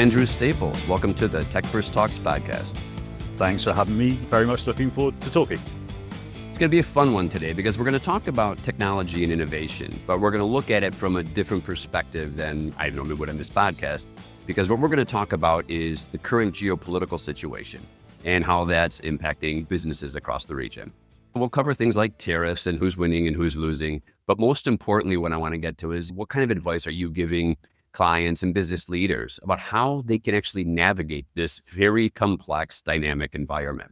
Andrew Staples. Welcome to the Tech First Talks podcast. Thanks for having me. Very much looking forward to talking. It's going to be a fun one today because we're going to talk about technology and innovation, but we're going to look at it from a different perspective than I normally would in this podcast, because what we're going to talk about is the current geopolitical situation and how that's impacting businesses across the region. We'll cover things like tariffs and who's winning and who's losing, but most importantly, what I want to get to is what kind of advice are you giving clients and business leaders about how they can actually navigate this very complex, dynamic environment.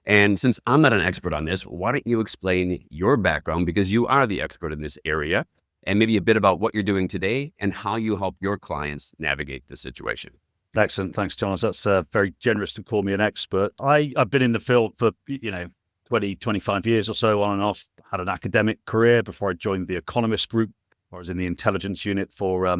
And since I'm not an expert on this, why don't you explain your background, because you are the expert in this area, and maybe a bit about what you're doing today and how you help your clients navigate the situation. Excellent. Thanks, Charles. That's very generous to call me an expert. I've been in the field for, 20, 25 years or so on and off, had an academic career before I joined the Economist group. I was in the intelligence unit for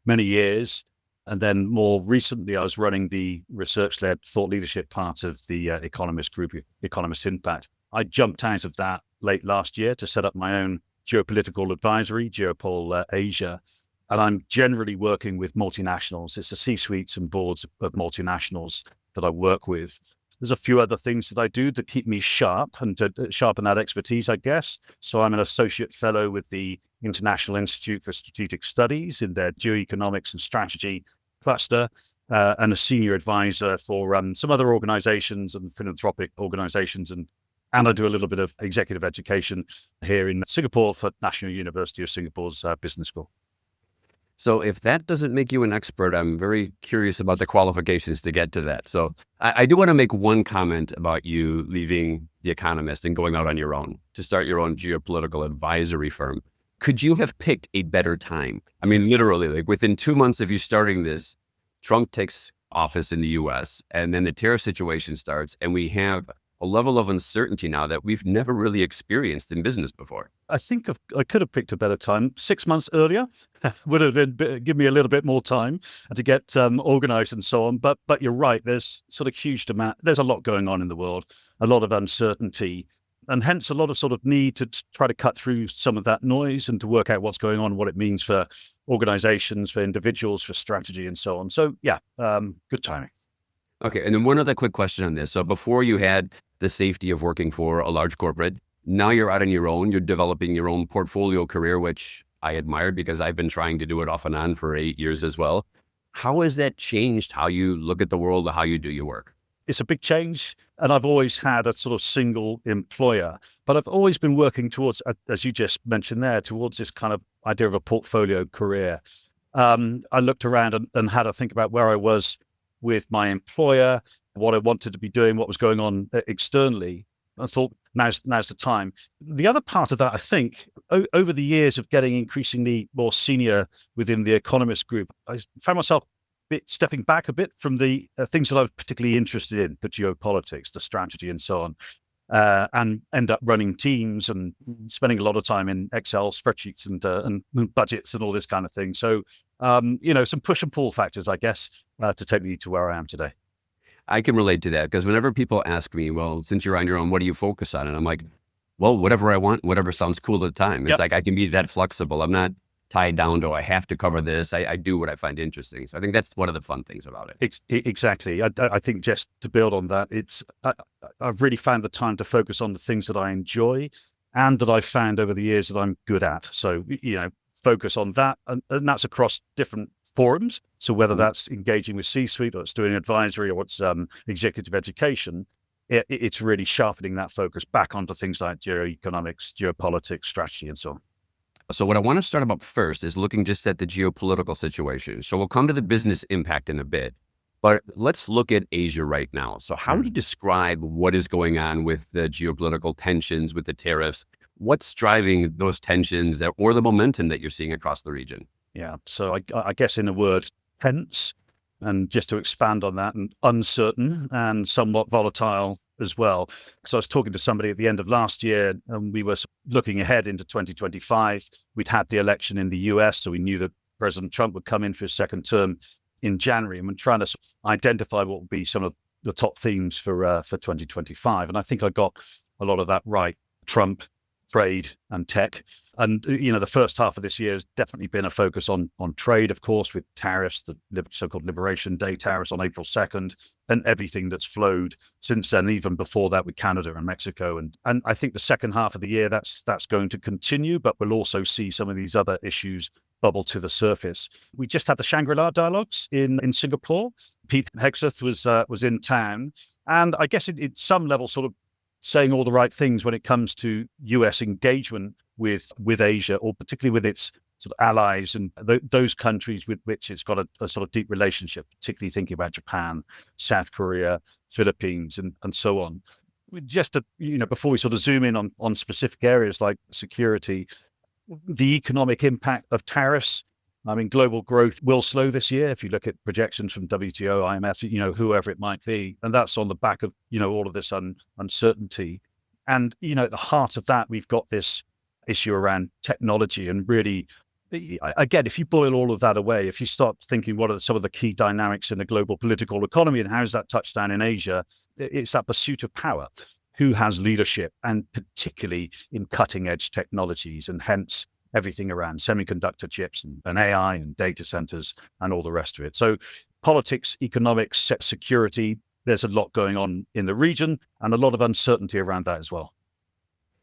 many years. And then more recently, I was running the research-led thought leadership part of the Economist group, Economist Impact. I jumped out of that late last year to set up my own geopolitical advisory, GeoPol Asia. And I'm generally working with multinationals. It's the C-suites and boards of multinationals that I work with. There's a few other things that I do to keep me sharp and to sharpen that expertise, I guess. So I'm an associate fellow with the International Institute for Strategic Studies in their geoeconomics and strategy cluster, and a senior advisor for some other organizations and philanthropic organizations. And I do a little bit of executive education here in Singapore for National University of Singapore's Business School. So if that doesn't make you an expert, I'm very curious about the qualifications to get to that. So I do want to make one comment about you leaving the Economist and going out on your own to start your own geopolitical advisory firm. Could you have picked a better time? I mean, literally, like within 2 months of you starting this, Trump takes office in the US, and then the tariff situation starts, and we have a level of uncertainty now that we've never really experienced in business before. I think I could have picked a better time. 6 months earlier would have given me a little bit more time to get organized and so on. But you're right. There's sort of huge demand. There's a lot going on in the world, a lot of uncertainty, and hence a lot of sort of need to try to cut through some of that noise and to work out what's going on, what it means for organizations, for individuals, for strategy, and so on. So yeah, good timing. Okay. And then one other quick question on this. So before you had the safety of working for a large corporate, now you're out on your own, you're developing your own portfolio career, which I admired because I've been trying to do it off and on for 8 years as well. How has that changed how you look at the world, or how you do your work? It's a big change. And I've always had a sort of single employer, but I've always been working towards, as you just mentioned there, towards this kind of idea of a portfolio career. I looked around and had to think about where I was with my employer, what I wanted to be doing, what was going on externally. I thought, now's the time. The other part of that, I think, over the years of getting increasingly more senior within the Economist group, I found myself stepping back a bit from the things that I was particularly interested in, the geopolitics, the strategy, and so on, and end up running teams and spending a lot of time in Excel spreadsheets and budgets and all this kind of thing. So, some push and pull factors, I guess, to take me to where I am today. I can relate to that because whenever people ask me, well, since you're on your own, what do you focus on? And I'm like, well, whatever I want, whatever sounds cool at the time. It's like I can be that flexible. I'm not tied down to I have to cover this. I do what I find interesting. So I think that's one of the fun things about it. Exactly. I think just to build on that, I've really found the time to focus on the things that I enjoy and that I've found over the years that I'm good at. So, focus on that. And that's across different forums. So whether that's engaging with C-suite or it's doing advisory or it's executive education, it's really sharpening that focus back onto things like geoeconomics, geopolitics, strategy, and so on. So what I want to start about first is looking just at the geopolitical situation. So we'll come to the business impact in a bit, but let's look at Asia right now. So how would you describe what is going on with the geopolitical tensions, with the tariffs? What's driving those tensions or the momentum that you're seeing across the region? Yeah, so I guess in a word, tense, and just to expand on that, and uncertain and somewhat volatile as well. So I was talking to somebody at the end of last year, and we were looking ahead into 2025. We'd had the election in the US, so we knew that President Trump would come in for his second term in January, and we're trying to identify what would be some of the top themes for 2025. And I think I got a lot of that right. Trump trade and tech. And, the first half of this year has definitely been a focus on trade, of course, with tariffs, the so-called Liberation Day tariffs on April 2nd, and everything that's flowed since then, even before that with Canada and Mexico. And I think the second half of the year, that's going to continue, but we'll also see some of these other issues bubble to the surface. We just had the Shangri-La dialogues in Singapore. Pete Hegseth was in town, and I guess at some level sort of saying all the right things when it comes to US engagement with Asia, or particularly with its sort of allies and those countries with which it's got a sort of deep relationship, particularly thinking about Japan, South Korea, Philippines, and so on. Just to, before we sort of zoom in on specific areas like security, the economic impact of tariffs. I mean, global growth will slow this year if you look at projections from WTO, IMF, whoever it might be. And that's on the back of, all of this uncertainty. And, at the heart of that, we've got this issue around technology. And really, again, if you boil all of that away, if you start thinking what are some of the key dynamics in the global political economy and how does that touch down in Asia, it's that pursuit of power. Who has leadership, and particularly in cutting edge technologies, and hence everything around semiconductor chips and AI and data centers and all the rest of it. So politics, economics, security, there's a lot going on in the region and a lot of uncertainty around that as well.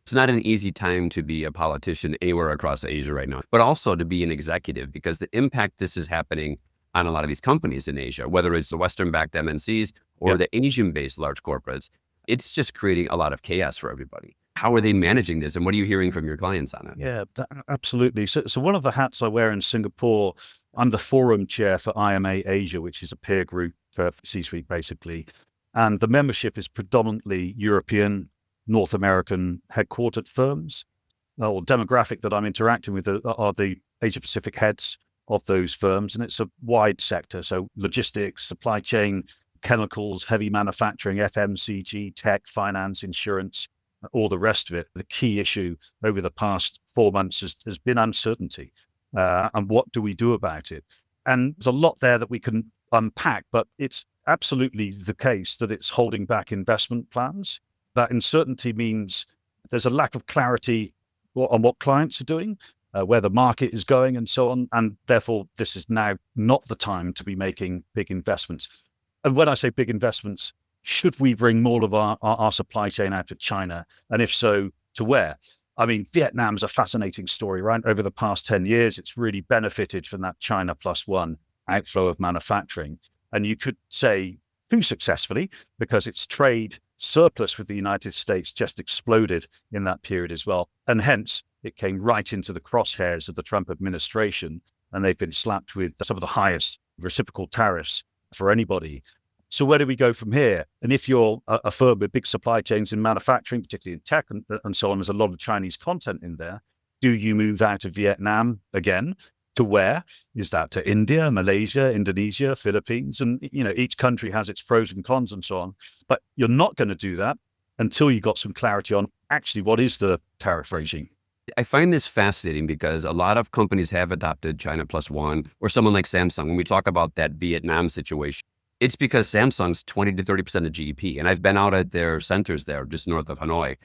It's not an easy time to be a politician anywhere across Asia right now, but also to be an executive, because the impact this is happening on a lot of these companies in Asia, whether it's the Western-backed MNCs or the Asian-based large corporates, it's just creating a lot of chaos for everybody. How are they managing this, and what are you hearing from your clients on it? Yeah, absolutely. So one of the hats I wear in Singapore, I'm the forum chair for IMA Asia, which is a peer group for C-suite basically. And the membership is predominantly European, North American headquartered firms. Or demographic that I'm interacting with are the Asia Pacific heads of those firms. And it's a wide sector. So logistics, supply chain, chemicals, heavy manufacturing, FMCG, tech, finance, insurance, all the rest of it. The key issue over the past 4 months has been uncertainty. And what do we do about it? And there's a lot there that we can unpack, but it's absolutely the case that it's holding back investment plans. That uncertainty means there's a lack of clarity on what clients are doing, where the market is going, and so on. And therefore, this is now not the time to be making big investments. And when I say big investments, should we bring more of our supply chain out of China? And if so, to where? I mean, Vietnam's a fascinating story, right? Over the past 10 years, it's really benefited from that China plus one outflow of manufacturing. And you could say too successfully, because its trade surplus with the United States just exploded in that period as well. And hence, it came right into the crosshairs of the Trump administration. And they've been slapped with some of the highest reciprocal tariffs for anybody. So where do we go from here? And if you're a firm with big supply chains in manufacturing, particularly in tech and so on, there's a lot of Chinese content in there. Do you move out of Vietnam again? To where? Is that to India, Malaysia, Indonesia, Philippines? And, each country has its pros and cons and so on. But you're not going to do that until you got some clarity on actually what is the tariff regime. I find this fascinating because a lot of companies have adopted China plus one, or someone like Samsung. When we talk about that Vietnam situation, it's because Samsung's 20 to 30% of GDP. And I've been out at their centers there just north of Hanoi.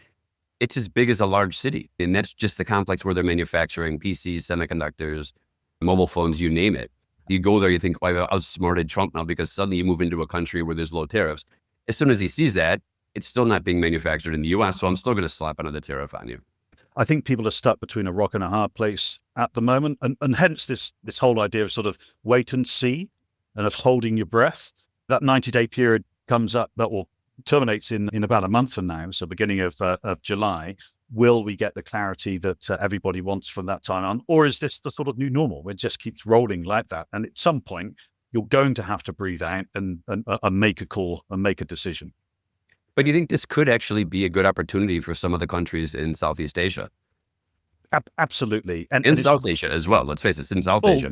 It's as big as a large city. And that's just the complex where they're manufacturing PCs, semiconductors, mobile phones, you name it. You go there, you think, well, I've outsmarted Trump now, because suddenly you move into a country where there's low tariffs. As soon as he sees that, it's still not being manufactured in the US, so I'm still going to slap another tariff on you. I think people are stuck between a rock and a hard place at the moment. And hence this whole idea of sort of wait and see and of holding your breath. That 90-day period comes up, that will terminates in about a month from now, so beginning of July. Will we get the clarity that everybody wants from that time on? Or is this the sort of new normal where it just keeps rolling like that? And at some point, you're going to have to breathe out and make a call and make a decision. But do you think this could actually be a good opportunity for some of the countries in Southeast Asia? Absolutely. And in South Asia as well. Let's face it, it's in South Asia.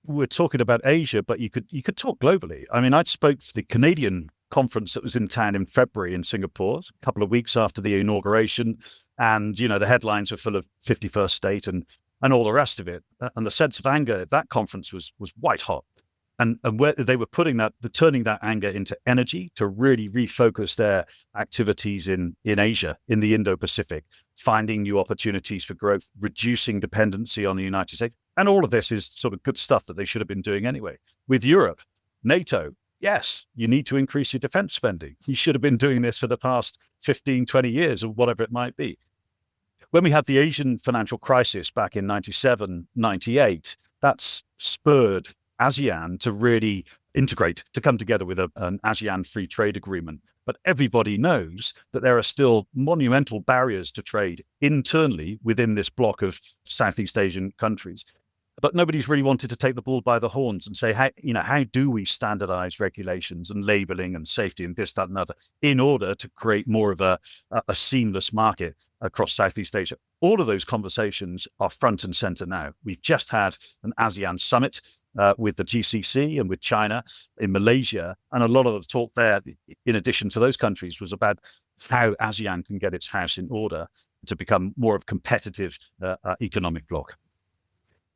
We're talking about Asia, but you could talk globally. I mean, I spoke for the Canadian conference that was in town in February in Singapore, a couple of weeks after the inauguration. And, the headlines were full of 51st state and all the rest of it. And the sense of anger at that conference was white hot. and where they were turning that anger into energy to really refocus their activities in Asia, in the Indo-Pacific, finding new opportunities for growth, reducing dependency on the United States. And all of this is sort of good stuff that they should have been doing anyway. With Europe, NATO, yes, you need to increase your defense spending. You should have been doing this for the past 15, 20 years or whatever it might be. When we had the Asian financial crisis back in 97, 98, that's spurred ASEAN to really integrate, to come together with an ASEAN free trade agreement. But everybody knows that there are still monumental barriers to trade internally within this bloc of Southeast Asian countries. But nobody's really wanted to take the bull by the horns and say, how do we standardize regulations and labeling and safety and this, that, and other in order to create more of a seamless market across Southeast Asia? All of those conversations are front and center now. We've just had an ASEAN summit with the GCC and with China in Malaysia. And a lot of the talk there, in addition to those countries, was about how ASEAN can get its house in order to become more of a competitive economic bloc.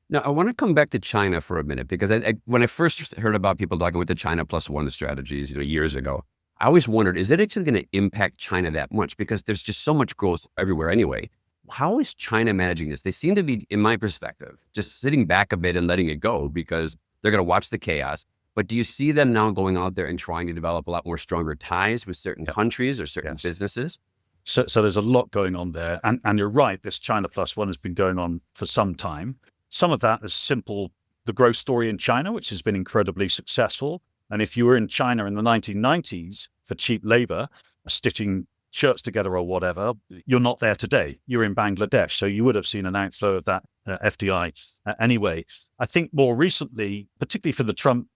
Now, I want to come back to China for a minute, because when I first heard about people talking with the China plus one strategies, years ago, I always wondered, is it actually going to impact China that much? Because there's just so much growth everywhere anyway. How is China managing this? They seem to be, in my perspective, just sitting back a bit and letting it go because they're going to watch the chaos. But do you see them now going out there and trying to develop a lot more stronger ties with certain countries or certain businesses? So there's a lot going on there. And you're right, this China plus one has been going on for some time. Some of that is simple, the growth story in China, which has been incredibly successful. And if you were in China in the 1990s for cheap labor, stitching shirts together or whatever, you're not there today. You're in Bangladesh. So you would have seen an outflow of that FDI anyway. I think more recently, particularly for the Trump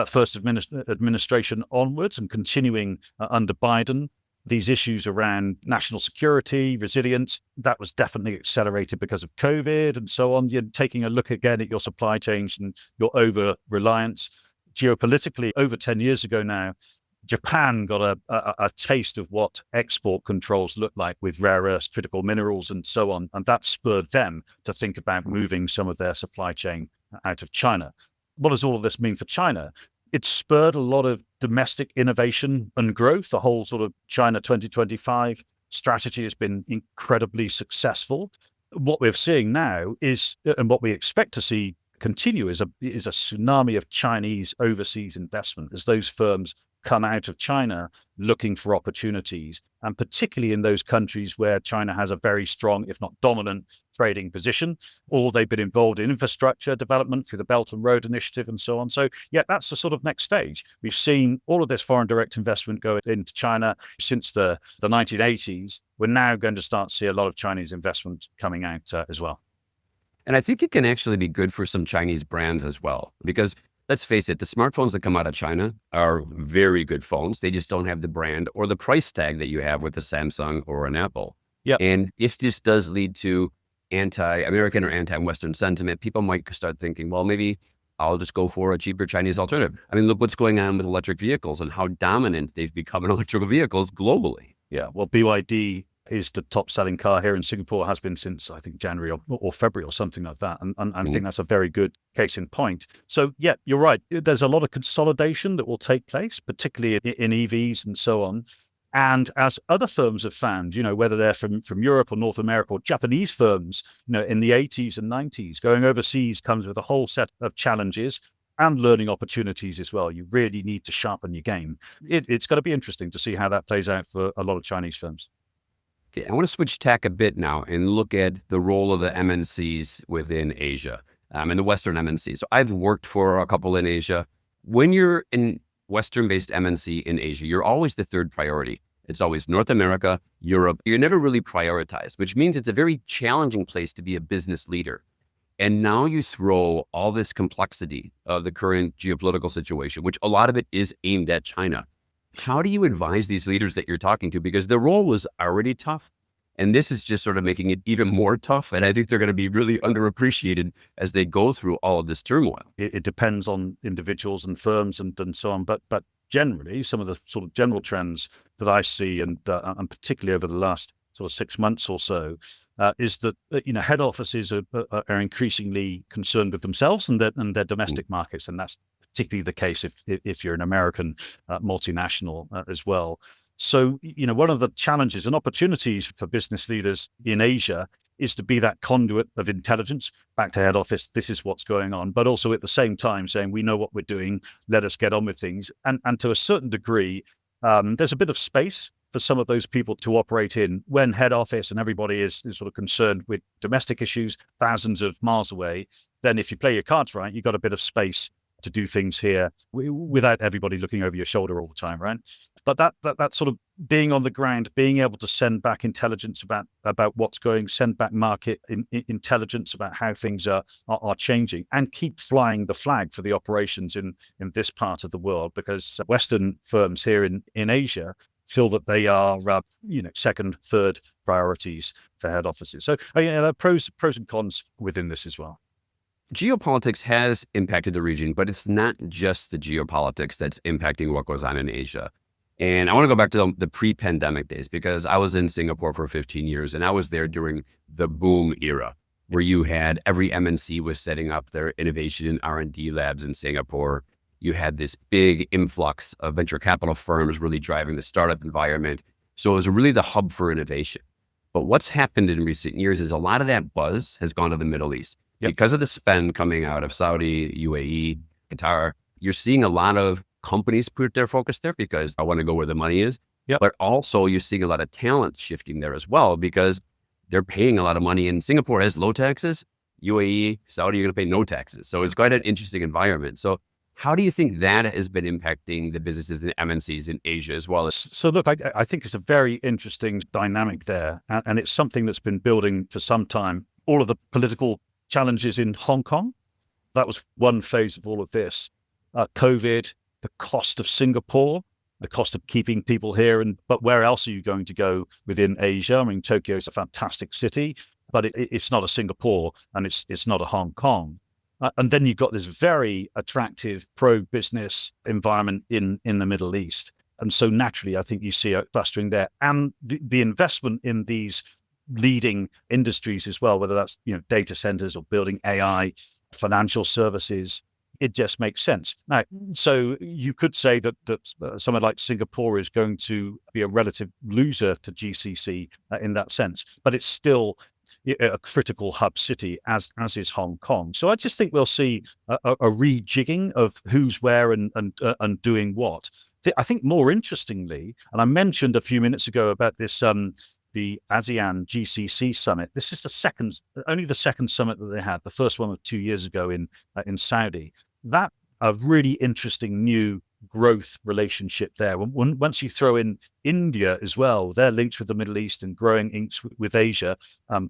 first administration onwards and continuing under Biden, these issues around national security, resilience, that was definitely accelerated because of COVID and so on. You're taking a look again at your supply chains and your over-reliance. Geopolitically, over 10 years ago now, Japan got a taste of what export controls look like with rare earths, critical minerals, and so on. And that spurred them to think about moving some of their supply chain out of China. What does all of this mean for China? It spurred a lot of domestic innovation and growth. The whole sort of China 2025 strategy has been incredibly successful. What we're seeing now is, and what we expect to see continue, is a tsunami of Chinese overseas investment as those firms come out of China looking for opportunities, and particularly in those countries where China has a very strong, if not dominant, trading position, or they've been involved in infrastructure development through the Belt and Road Initiative and so on. So yeah, that's the sort of next stage. We've seen all of this foreign direct investment go into China since the 1980s. We're now going to start to see a lot of Chinese investment coming out as well. And I think it can actually be good for some Chinese brands as well, because let's face it, the smartphones that come out of China are very good phones. They just don't have the brand or the price tag that you have with a Samsung or an Apple. Yeah. And if this does lead to anti-American or anti-Western sentiment, people might start thinking, well, maybe I'll just go for a cheaper Chinese alternative. I mean, look what's going on with electric vehicles and how dominant they've become in electric vehicles globally. Yeah, well, BYD is the top selling car here in Singapore, has been since, I think, January or February or something like that. And I think that's a very good case in point. So yeah, you're right. There's a lot of consolidation that will take place, particularly in EVs and so on. And as other firms have found, whether they're from Europe or North America or Japanese firms, in the 80s and 90s, going overseas comes with a whole set of challenges and learning opportunities as well. You really need to sharpen your game. It's going to be interesting to see how that plays out for a lot of Chinese firms. Okay, I want to switch tack a bit now and look at the role of the MNCs within Asia and the Western MNCs. So I've worked for a couple in Asia. When you're in Western-based MNC in Asia, you're always the third priority. It's always North America, Europe. You're never really prioritized, which means it's a very challenging place to be a business leader. And now you throw all this complexity of the current geopolitical situation, which a lot of it is aimed at China. How do you advise these leaders that you're talking to? Because the role was already tough, and this is just sort of making it even more tough. And I think they're going to be really underappreciated as they go through all of this turmoil. It depends on individuals and firms and so on. But generally, some of the sort of general trends that I see, and particularly over the last sort of 6 months or so, is that head offices are increasingly concerned with themselves and their domestic markets, and that's particularly the case if you're an American multinational as well. So, one of the challenges and opportunities for business leaders in Asia is to be that conduit of intelligence back to head office. This is what's going on, but also at the same time saying, we know what we're doing, let us get on with things. And to a certain degree, there's a bit of space for some of those people to operate in when head office and everybody is sort of concerned with domestic issues thousands of miles away. Then if you play your cards right, you've got a bit of space to do things here without everybody looking over your shoulder all the time, right? But that sort of being on the ground, being able to send back intelligence about what's going, send back market intelligence about how things are changing, and keep flying the flag for the operations in this part of the world, because Western firms here in Asia feel that they are second, third priorities for head offices. So there are pros and cons within this as well. Geopolitics has impacted the region, but it's not just the geopolitics that's impacting what goes on in Asia. And I want to go back to the pre-pandemic days, because I was in Singapore for 15 years, and I was there during the boom era, where you had every MNC was setting up their innovation and R&D labs in Singapore. You had this big influx of venture capital firms really driving the startup environment. So it was really the hub for innovation. But what's happened in recent years is a lot of that buzz has gone to the Middle East. Yep. Because of the spend coming out of Saudi, UAE, Qatar, you're seeing a lot of companies put their focus there because I want to go where the money is. Yep. But also you're seeing a lot of talent shifting there as well, because they're paying a lot of money. And Singapore has low taxes. UAE, Saudi, you're going to pay no taxes. So it's quite an interesting environment. So how do you think that has been impacting the businesses and MNCs in Asia as well? So look, I think it's a very interesting dynamic there. And it's something that's been building for some time. All of the political challenges in Hong Kong, that was one phase of all of this. COVID, the cost of Singapore, the cost of keeping people here, but where else are you going to go within Asia? I mean, Tokyo is a fantastic city, but it's not a Singapore, and it's not a Hong Kong. And then you've got this very attractive pro-business environment in the Middle East. And so naturally, I think you see a clustering there. And the investment in these leading industries as well, whether that's data centers or building AI, financial services, it just makes sense. Now, so you could say that somewhere like Singapore is going to be a relative loser to GCC in that sense, but it's still a critical hub city, as is Hong Kong. So I just think we'll see a rejigging of who's where and doing what. I think more interestingly, and I mentioned a few minutes ago about this the ASEAN GCC summit. This is only the second summit that they had. The first one was 2 years ago in Saudi. That a really interesting new growth relationship there. Once you throw in India as well, they're linked with the Middle East and growing links with Asia,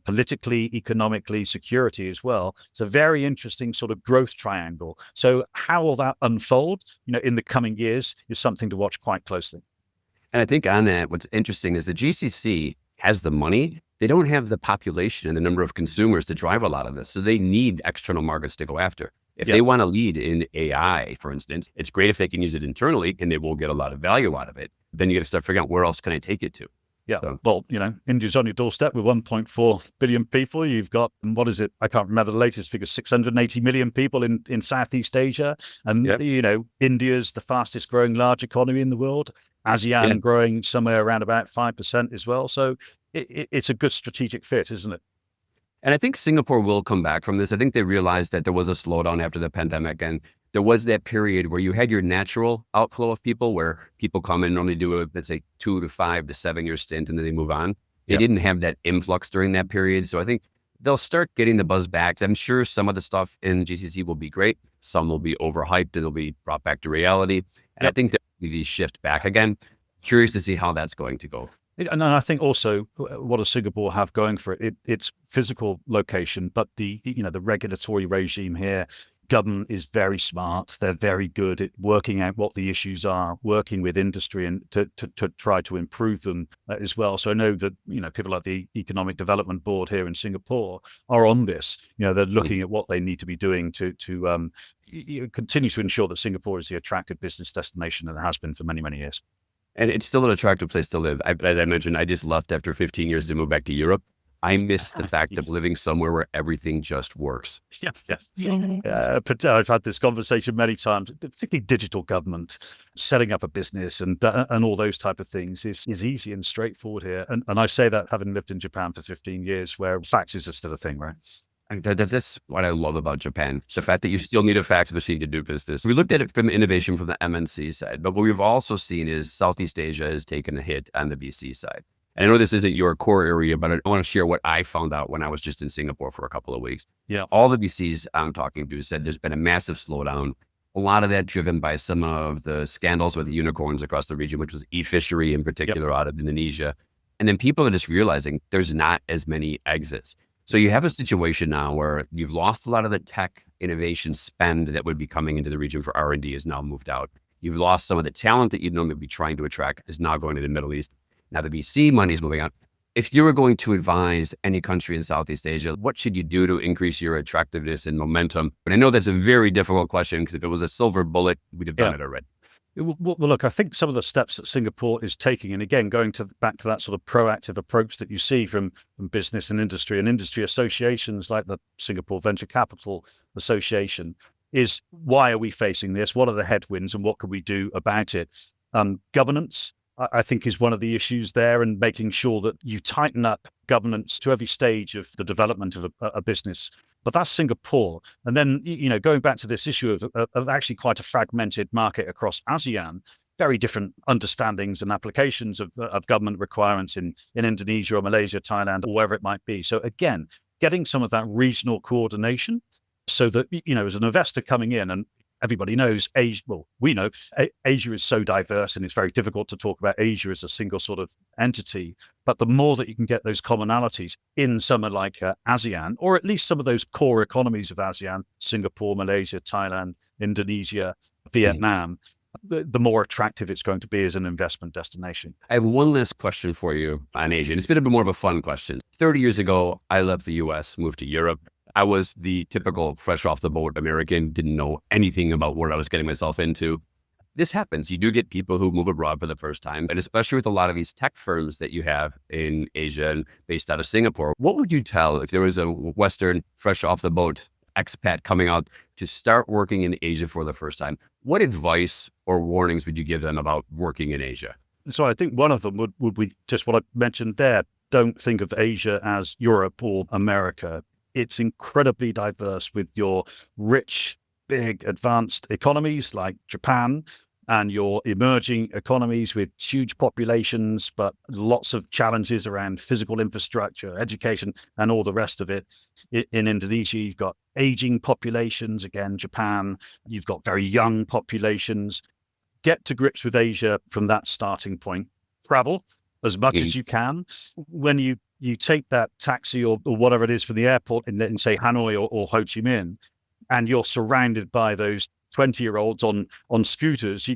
politically, economically, security as well. It's a very interesting sort of growth triangle. So how will that unfold, in the coming years is something to watch quite closely. And I think on that, what's interesting is the GCC has the money. They don't have the population and the number of consumers to drive a lot of this. So they need external markets to go after. If they want to lead in AI, for instance, it's great if they can use it internally and they will get a lot of value out of it. Then you got to start figuring out where else can I take it to? Yeah. So, well, India's on your doorstep with 1.4 billion people. You've got, what is it? I can't remember the latest figure, 680 million people in Southeast Asia. And, India's the fastest growing large economy in the world. ASEAN growing somewhere around about 5% as well. So it's a good strategic fit, isn't it? And I think Singapore will come back from this. I think they realized that there was a slowdown after the pandemic, and there was that period where you had your natural outflow of people, where people come in and only do let's say 2 to 5 to 7 year stint, and then they move on. They didn't have that influx during that period. So I think they'll start getting the buzz back. I'm sure some of the stuff in GCC will be great. Some will be overhyped and it'll be brought back to reality. And I think there will be the shift back again. Curious to see how that's going to go. And I think also what does Singapore have going for it? Its physical location, but the regulatory regime here, government is very smart. They're very good at working out what the issues are, working with industry and to try to improve them as well. So I know that, people like the Economic Development Board here in Singapore are on this. They're looking at what they need to be doing to continue to ensure that Singapore is the attractive business destination that it has been for many, many years. And it's still an attractive place to live. As I mentioned, I just left after 15 years to move back to Europe. I miss the fact of living somewhere where everything just works. Yeah. But I've had this conversation many times, particularly digital government, setting up a business and all those type of things is easy and straightforward here. And I say that having lived in Japan for 15 years, where faxes are still a thing, right? And that's what I love about Japan. The fact that you still need a fax machine to do business. We looked at it from innovation from the MNC side, but what we've also seen is Southeast Asia has taken a hit on the VC side. And I know this isn't your core area, but I want to share what I found out when I was just in Singapore for a couple of weeks. Yeah. All the VCs I'm talking to said there's been a massive slowdown. A lot of that driven by some of the scandals with the unicorns across the region, which was e-fishery in particular out of Indonesia. And then people are just realizing there's not as many exits. So you have a situation now where you've lost a lot of the tech innovation spend that would be coming into the region for R&D is now moved out. You've lost some of the talent that you'd normally be trying to attract is now going to the Middle East. Now the VC money is moving out. If you were going to advise any country in Southeast Asia, what should you do to increase your attractiveness and momentum? But I know that's a very difficult question because if it was a silver bullet, we'd have done it already. Well, look, I think some of the steps that Singapore is taking, and again, going back to that sort of proactive approach that you see from business and industry associations like the Singapore Venture Capital Association, is why are we facing this? What are the headwinds and what can we do about it? Governance, I think, is one of the issues there, and making sure that you tighten up governance to every stage of the development of a business. But that's Singapore. And then, going back to this issue of actually quite a fragmented market across ASEAN, very different understandings and applications of government requirements in Indonesia or Malaysia, Thailand, or wherever it might be. So again, getting some of that regional coordination so that, as an investor coming in, and everybody knows Asia, well, we know Asia is so diverse and it's very difficult to talk about Asia as a single sort of entity. But the more that you can get those commonalities in somewhere like ASEAN, or at least some of those core economies of ASEAN, Singapore, Malaysia, Thailand, Indonesia, Vietnam, the more attractive it's going to be as an investment destination. I have one last question for you on Asia. And it's been a bit more of a fun question. 30 years ago, I left the US, moved to Europe. I was the typical fresh off the boat American, didn't know anything about what I was getting myself into. This happens. You do get people who move abroad for the first time, and especially with a lot of these tech firms that you have in Asia and based out of Singapore. What would you tell if there was a Western fresh off the boat expat coming out to start working in Asia for the first time? What advice or warnings would you give them about working in Asia? So I think one of them would be just what I mentioned there. Don't think of Asia as Europe or America. It's incredibly diverse with your rich, big, advanced economies like Japan and your emerging economies with huge populations, but lots of challenges around physical infrastructure, education, and all the rest of it. In Indonesia, you've got aging populations. Again, Japan, you've got very young populations. Get to grips with Asia from that starting point. Travel as much as you can. When you take that taxi or whatever it is from the airport in say Hanoi or Ho Chi Minh, and you're surrounded by those 20-year-olds on scooters,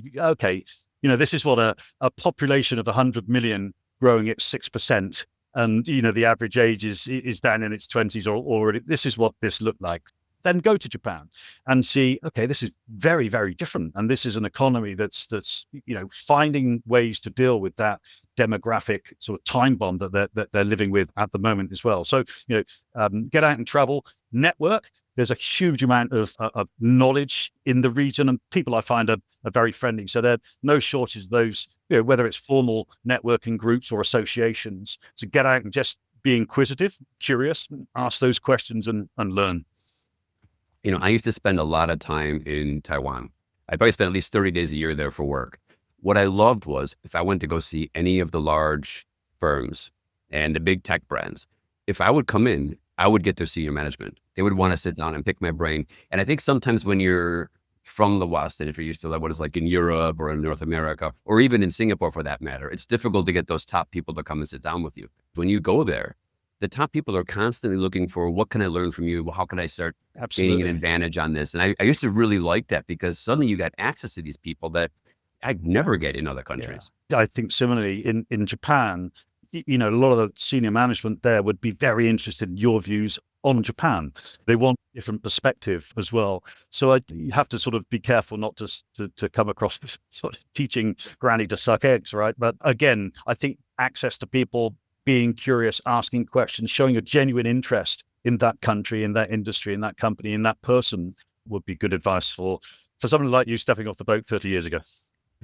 this is what a population of 100 million growing at 6%. And, the average age is down in its 20s already. This is what this looked like. Then go to Japan and see, okay, this is very, very different. And this is an economy that's finding ways to deal with that demographic sort of time bomb that they're living with at the moment as well. So, get out and travel, network. There's a huge amount of knowledge in the region, and people I find are very friendly. So there's no shortage of those, whether it's formal networking groups or associations. So get out and just be inquisitive, curious, ask those questions and learn. I used to spend a lot of time in Taiwan. I probably spent at least 30 days a year there for work. What I loved was if I went to go see any of the large firms and the big tech brands, if I would come in, I would get their senior management. They would want to sit down and pick my brain. And I think sometimes when you're from the West, and if you're used to what it's like in Europe or in North America, or even in Singapore for that matter, it's difficult to get those top people to come and sit down with you. When you go there, the top people are constantly looking for, what can I learn from you? Well, how can I start gaining an advantage on this? And I used to really like that because suddenly you got access to these people that I'd never get in other countries. Yeah. I think similarly in Japan, a lot of the senior management there would be very interested in your views on Japan. They want different perspective as well. So you have to sort of be careful not to come across sort of teaching granny to suck eggs, right? But again, I think access to people, being curious, asking questions, showing a genuine interest in that country, in that industry, in that company, in that person would be good advice for someone like you stepping off the boat 30 years ago.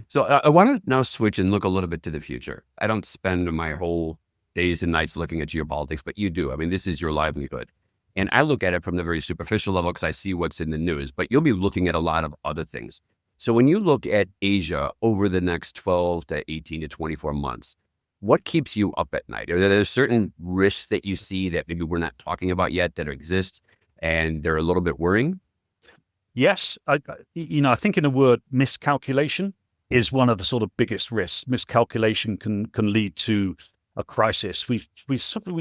So I want to now switch and look a little bit to the future. I don't spend my whole days and nights looking at geopolitics, but you do. I mean, this is your livelihood. And I look at it from the very superficial level because I see what's in the news, but you'll be looking at a lot of other things. So when you look at Asia over the next 12 to 18 to 24 months, what keeps you up at night? Are there certain risks that you see that maybe we're not talking about yet that exist and they're a little bit worrying? Yes. I think in a word, miscalculation is one of the sort of biggest risks. Miscalculation can lead to a crisis. We've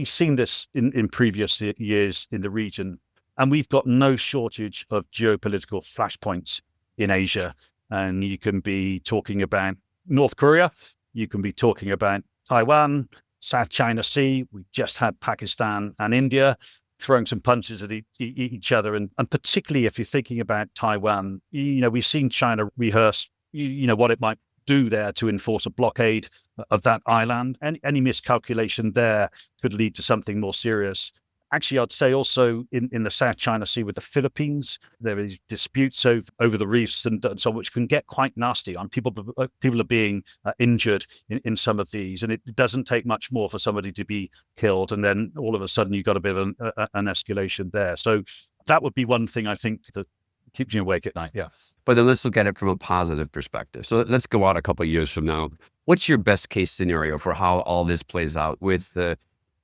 seen this in previous years in the region, and we've got no shortage of geopolitical flashpoints in Asia. And you can be talking about North Korea, you can be talking about Taiwan, South China Sea. We just had Pakistan and India throwing some punches at each other. And particularly if you're thinking about Taiwan, we've seen China rehearse, what it might do there to enforce a blockade of that island. And any miscalculation there could lead to something more serious. Actually, I'd say also in the South China Sea with the Philippines, there is disputes over the reefs and so on, which can get quite nasty. And people are being injured in some of these, and it doesn't take much more for somebody to be killed, and then all of a sudden you've got a bit of an escalation there. So that would be one thing I think that keeps you awake at night. Yeah. But then let's look at it from a positive perspective. So let's go out a couple of years from now. What's your best case scenario for how all this plays out with the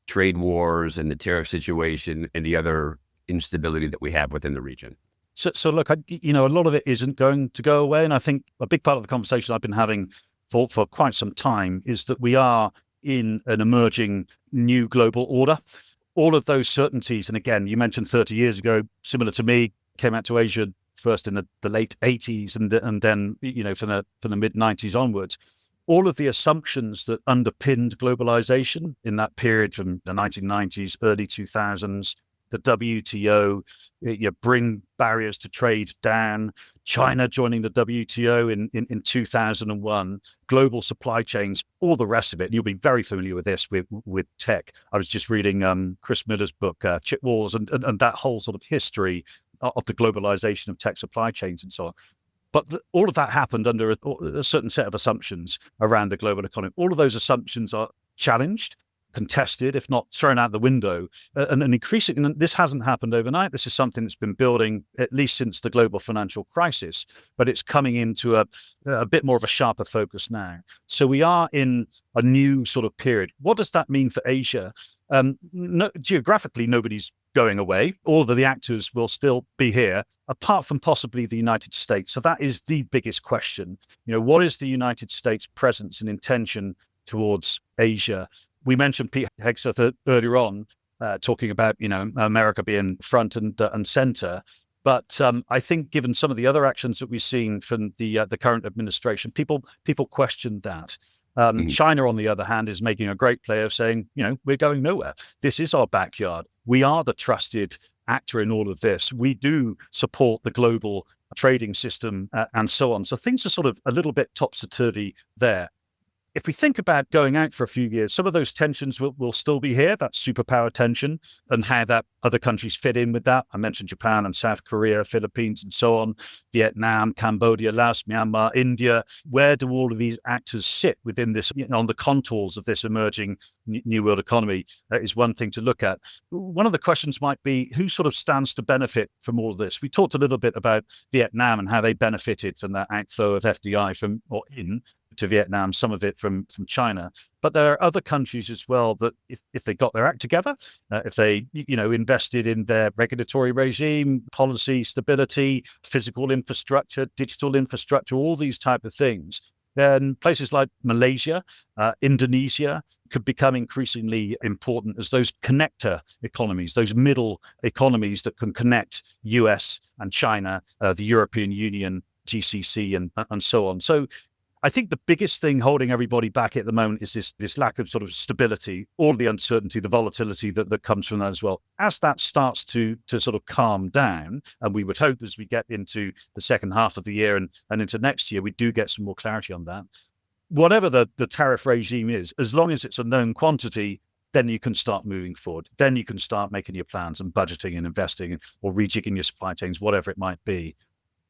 trade wars and the tariff situation and the other instability that we have within the region? So look, a lot of it isn't going to go away. And I think a big part of the conversation I've been having for quite some time is that we are in an emerging new global order. All of those certainties, and again, you mentioned 30 years ago, similar to me, came out to Asia first in the late 80s and then, from the mid 90s onwards. All of the assumptions that underpinned globalization in that period from the 1990s, early 2000s, the WTO, bring barriers to trade down, China joining the WTO in 2001, global supply chains, all the rest of it. And you'll be very familiar with this with tech. I was just reading Chris Miller's book, Chip Wars, and that whole sort of history of the globalization of tech supply chains and so on. But all of that happened under a certain set of assumptions around the global economy. All of those assumptions are challenged, contested, if not thrown out the window. And increasingly, this hasn't happened overnight. This is something that's been building at least since the global financial crisis, but it's coming into a bit more of a sharper focus now. So we are in a new sort of period. What does that mean for Asia? Geographically, nobody's going away. All of the actors will still be here, apart from possibly the United States. So that is the biggest question. What is the United States' presence and intention towards Asia? We mentioned Pete Hegseth earlier on, talking about America being front and center. But I think, given some of the other actions that we've seen from the current administration, people question that. China, on the other hand, is making a great play of saying, we're going nowhere. This is our backyard. We are the trusted actor in all of this. We do support the global trading system and so on. So things are sort of a little bit topsy-turvy there. If we think about going out for a few years, some of those tensions will still be here, that superpower tension, and how that other countries fit in with that. I mentioned Japan and South Korea, Philippines, and so on, Vietnam, Cambodia, Laos, Myanmar, India. Where do all of these actors sit within this, on the contours of this emerging new world economy is one thing to look at. One of the questions might be, who sort of stands to benefit from all of this? We talked a little bit about Vietnam and how they benefited from that outflow of FDI to Vietnam, some of it from China. But there are other countries as well that if they got their act together, if they invested in their regulatory regime, policy stability, physical infrastructure, digital infrastructure, all these type of things, then places like Malaysia, Indonesia could become increasingly important as those connector economies, those middle economies that can connect US and China, the European Union, GCC, and so on. So I think the biggest thing holding everybody back at the moment is this lack of sort of stability, all the uncertainty, the volatility that comes from that as well. As that starts to sort of calm down, and we would hope as we get into the second half of the year and into next year, we do get some more clarity on that. Whatever the tariff regime is, as long as it's a known quantity, then you can start moving forward. Then you can start making your plans and budgeting and investing or rejigging your supply chains, whatever it might be.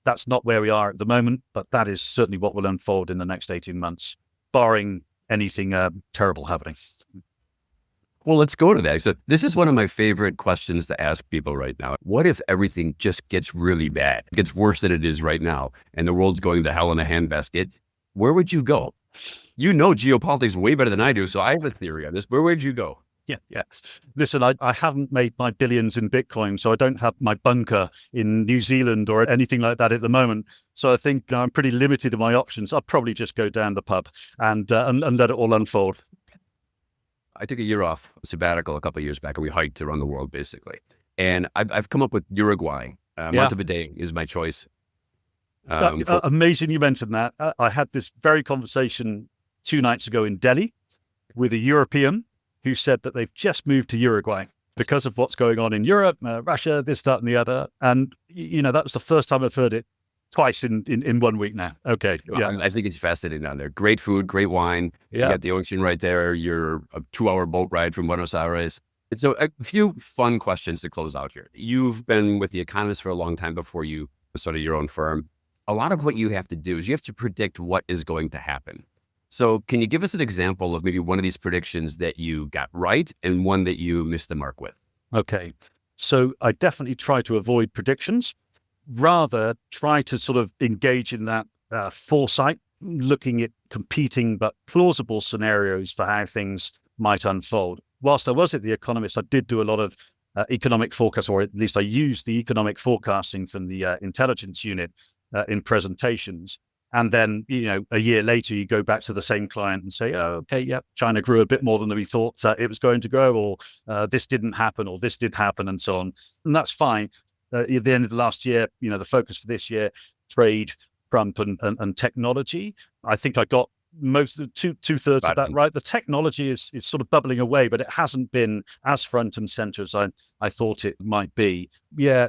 That's not where we are at the moment, but that is certainly what will unfold in the next 18 months, barring anything terrible happening. Well, let's go to that. So this is one of my favorite questions to ask people right now. What if everything just gets really bad? It gets worse than it is right now, and the world's going to hell in a handbasket. Where would you go? You know geopolitics way better than I do, so I have a theory on this. Where would you go? Yeah. Listen, I haven't made my billions in Bitcoin, so I don't have my bunker in New Zealand or anything like that at the moment. So I think I'm pretty limited in my options. I'll probably just go down the pub and let it all unfold. I took a year off, a sabbatical a couple of years back, and we hiked around the world, basically. And I've come up with Uruguay. Montevideo is my choice. Amazing you mentioned that. I had this very conversation 2 nights ago in Delhi with a European who said that they've just moved to Uruguay because of what's going on in Europe, Russia, this, that, and the other. And, that was the first time I've heard it twice in 1 week now. Okay. Yeah. I think it's fascinating down there. Great food, great wine. Yeah. You got the ocean right there. You're a 2-hour boat ride from Buenos Aires. And so a few fun questions to close out here. You've been with the Economist for a long time before you started your own firm. A lot of what you have to do is you have to predict what is going to happen. So can you give us an example of maybe one of these predictions that you got right and one that you missed the mark with? Okay. So I definitely try to avoid predictions, rather try to sort of engage in that foresight, looking at competing but plausible scenarios for how things might unfold. Whilst I was at The Economist, I did do a lot of economic forecast, or at least I used the economic forecasting from the intelligence unit in presentations. And then, a year later, you go back to the same client and say, oh, okay, yeah, China grew a bit more than we thought it was going to grow, or this didn't happen, or this did happen, and so on. And that's fine. At the end of the last year, the focus for this year, trade, Trump, and technology. I think I got most of two-thirds of that right. The technology is sort of bubbling away, but it hasn't been as front and center as I thought it might be. Yeah,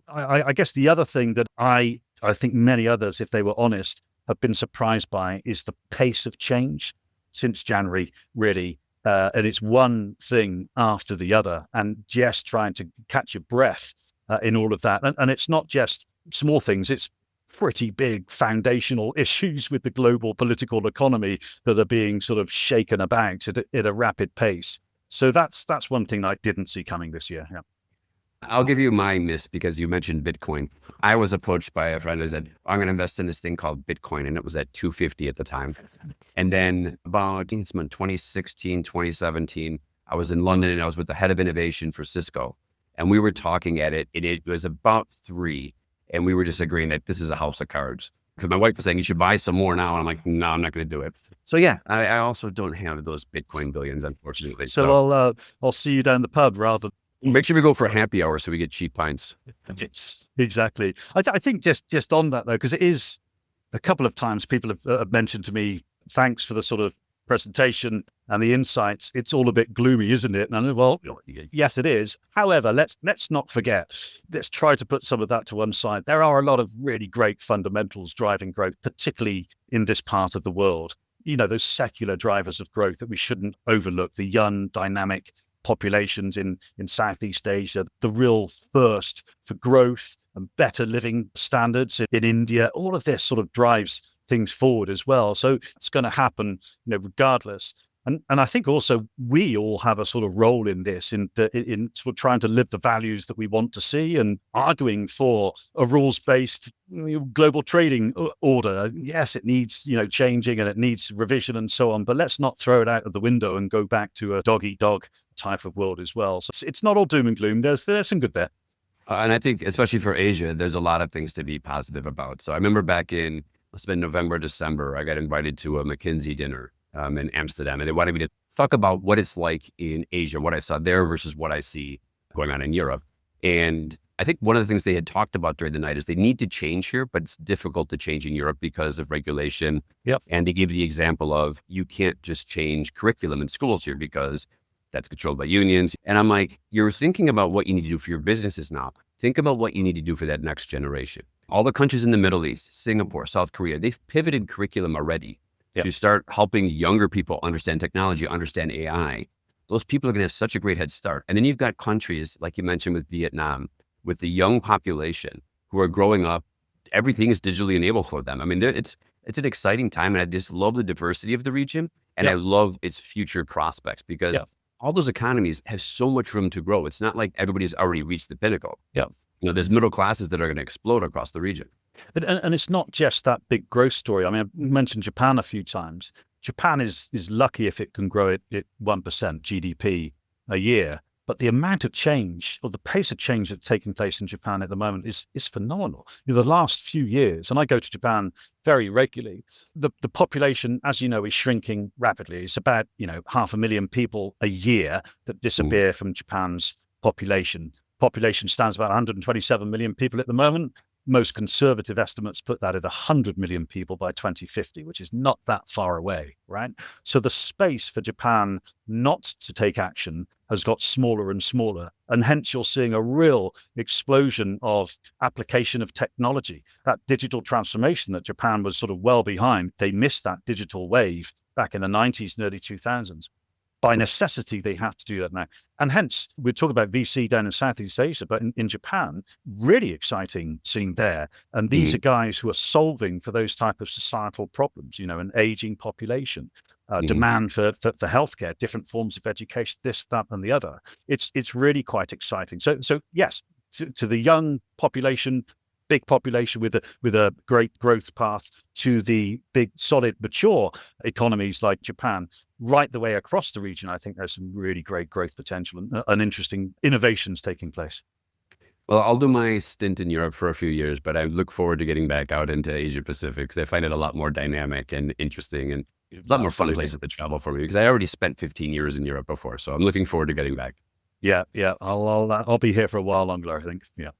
I guess the other thing that I think many others, if they were honest, have been surprised by is the pace of change since January, really. And it's one thing after the other, and just trying to catch your breath in all of that. And it's not just small things, it's pretty big foundational issues with the global political economy that are being sort of shaken about at a rapid pace. So that's one thing I didn't see coming this year. Yeah. I'll give you my miss because you mentioned Bitcoin. I was approached by a friend who said, I'm going to invest in this thing called Bitcoin. And it was at 250 at the time. And then about 2016, 2017, I was in London and I was with the head of innovation for Cisco. And we were talking at it, and it was about 3. And we were just agreeing that this is a house of cards. Because my wife was saying, you should buy some more now. And I'm like, no, I'm not going to do it. So yeah, I also don't have those Bitcoin billions, unfortunately. So I'll see you down the pub rather. Make sure we go for a happy hour so we get cheap pints. Exactly. I think just on that though, because it is a couple of times people have mentioned to me, thanks for the sort of presentation and the insights. It's all a bit gloomy, isn't it? And I know, well, yes, it is. However, let's not forget, let's try to put some of that to one side. There are a lot of really great fundamentals driving growth, particularly in this part of the world. Those secular drivers of growth that we shouldn't overlook, the young, dynamic populations in Southeast Asia, the real thirst for growth and better living standards in India. All of this sort of drives things forward as well. So it's going to happen, regardless. And I think also we all have a sort of role in this, in sort of trying to live the values that we want to see and arguing for a rules-based global trading order. Yes, it needs changing and it needs revision and so on, but let's not throw it out of the window and go back to a dog-eat-dog type of world as well. So it's not all doom and gloom. There's some good there. And I think, especially for Asia, there's a lot of things to be positive about. So I remember back in, it's been November, December, I got invited to a McKinsey dinner in Amsterdam, and they wanted me to talk about what it's like in Asia, what I saw there versus what I see going on in Europe. And I think one of the things they had talked about during the night is they need to change here, but it's difficult to change in Europe because of regulation. Yep. And they gave the example of you can't just change curriculum in schools here because that's controlled by unions. And I'm like, you're thinking about what you need to do for your businesses now. Think about what you need to do for that next generation. All the countries in the Middle East, Singapore, South Korea, they've pivoted curriculum already to start helping younger people understand technology, understand AI. Those people are going to have such a great head start. And then you've got countries, like you mentioned with Vietnam, with the young population who are growing up, everything is digitally enabled for them. I mean, it's an exciting time. And I just love the diversity of the region. And I love its future prospects because all those economies have so much room to grow. It's not like everybody's already reached the pinnacle. There's middle classes that are going to explode across the region. And it's not just that big growth story. I mean, I mentioned Japan a few times. Japan is lucky if it can grow it at 1% GDP a year. But the amount of change, or the pace of change that's taking place in Japan at the moment is phenomenal. The last few years, and I go to Japan very regularly, the population, as you know, is shrinking rapidly. It's about 500,000 people a year that disappear from Japan's population. Population stands about 127 million people at the moment. Most conservative estimates put that at 100 million people by 2050, which is not that far away, right? So the space for Japan not to take action has got smaller and smaller. And hence you're seeing a real explosion of application of technology. That digital transformation that Japan was sort of well behind, they missed that digital wave back in the 90s and early 2000s. By necessity, they have to do that now. And hence, we're talking about VC down in Southeast Asia, but in Japan, really exciting scene there. And these are guys who are solving for those type of societal problems, an aging population, demand for healthcare, different forms of education, this, that, and the other. It's really quite exciting. So yes, to the young population, big population with a great growth path, to the big, solid, mature economies like Japan, right the way across the region, I think there's some really great growth potential and interesting innovations taking place. Well, I'll do my stint in Europe for a few years, but I look forward to getting back out into Asia Pacific because I find it a lot more dynamic and interesting, and it's a lot more fun places to travel for me because I already spent 15 years in Europe before. So I'm looking forward to getting back. Yeah. I'll be here for a while longer, I think. Yeah.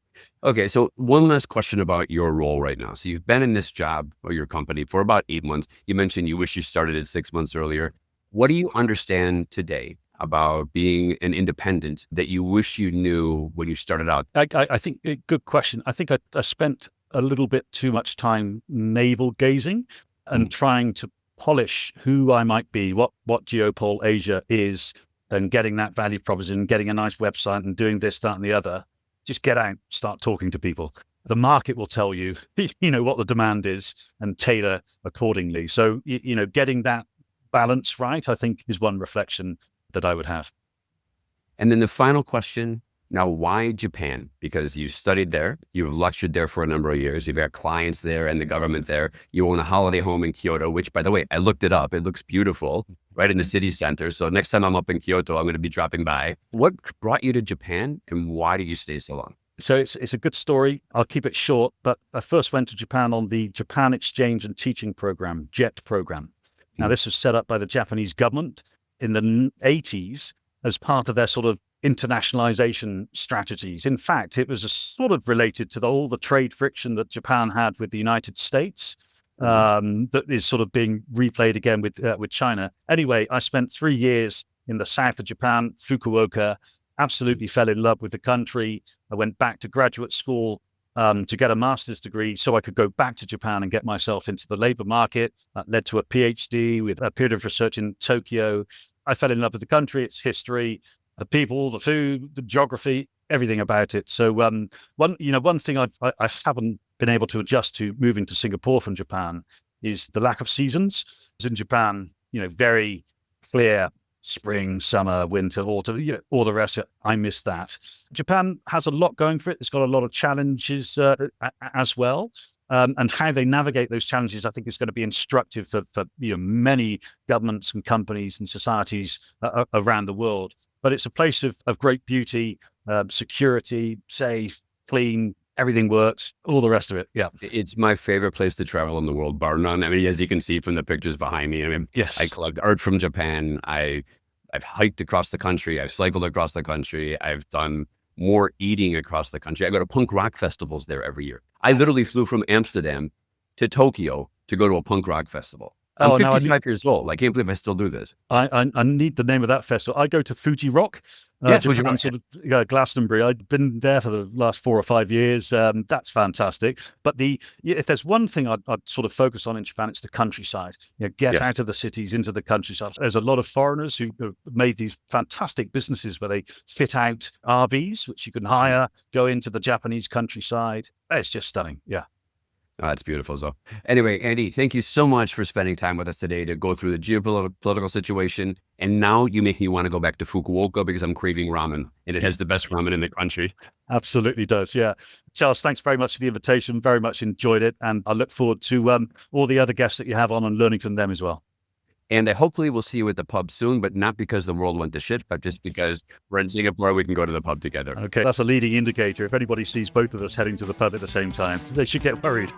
Okay, so one last question about your role right now. So you've been in this job or your company for about 8 months. You mentioned you wish you started it 6 months earlier. What do you understand today about being an independent that you wish you knew when you started out? I think, good question. I think I spent a little bit too much time navel gazing and trying to polish who I might be, what GeoPol Asia is, and getting that value proposition, getting a nice website and doing this, that, and the other. Just get out, start talking to people. The market will tell you, what the demand is and tailor accordingly. So, getting that balance right, I think, is one reflection that I would have. And then the final question, now why Japan? Because you studied there, you've lectured there for a number of years, you've got clients there and the government there. You own a holiday home in Kyoto, which, by the way, I looked it up. It looks beautiful, right in the city center. So next time I'm up in Kyoto, I'm going to be dropping by. What brought you to Japan and why did you stay so long? So it's a good story. I'll keep it short, but I first went to Japan on the Japan Exchange and Teaching Program, JET program. Now, this was set up by the Japanese government in the 80s as part of their sort of internationalization strategies. In fact, it was sort of related to all the trade friction that Japan had with the United States, that is sort of being replayed again with China. Anyway, I spent 3 years in the south of Japan, Fukuoka, absolutely fell in love with the country. I went back to graduate school to get a master's degree so I could go back to Japan and get myself into the labor market. That led to a PhD with a period of research in Tokyo. I fell in love with the country, its history, the people, the food, the geography, everything about it. So one thing I haven't been able to adjust to moving to Singapore from Japan is the lack of seasons. In Japan, very clear spring, summer, winter, autumn, all the rest of it. I miss that. Japan has a lot going for it. It's got a lot of challenges as well. And how they navigate those challenges, I think, is going to be instructive for many governments and companies and societies around the world. But it's a place of great beauty, security, safe, clean, everything works, all the rest of it. Yeah. It's my favorite place to travel in the world, bar none. I mean, as you can see from the pictures behind me, yes. I collect art from Japan. I've hiked across the country. I've cycled across the country. I've done more eating across the country. I go to punk rock festivals there every year. I literally flew from Amsterdam to Tokyo to go to a punk rock festival. I'm 55 years old. I can't believe I still do this. I need the name of that festival. I go to Fuji Rock, Fuji Rock, sort of, Glastonbury. I've been there for the last 4 or 5 years. That's fantastic. But if there's one thing I'd sort of focus on in Japan, it's the countryside. Get out of the cities into the countryside. There's a lot of foreigners who have made these fantastic businesses where they fit out RVs, which you can hire, go into the Japanese countryside. It's just stunning. Yeah. Oh, that's beautiful. So anyway, Andy, thank you so much for spending time with us today to go through the geopolitical situation. And now you make me want to go back to Fukuoka because I'm craving ramen, and it has the best ramen in the country. Absolutely does. Yeah. Charles, thanks very much for the invitation. Very much enjoyed it. And I look forward to all the other guests that you have on and learning from them as well. And hopefully we'll see you at the pub soon, but not because the world went to shit, but just because we're in Singapore, we can go to the pub together. Okay, that's a leading indicator. If anybody sees both of us heading to the pub at the same time, they should get worried.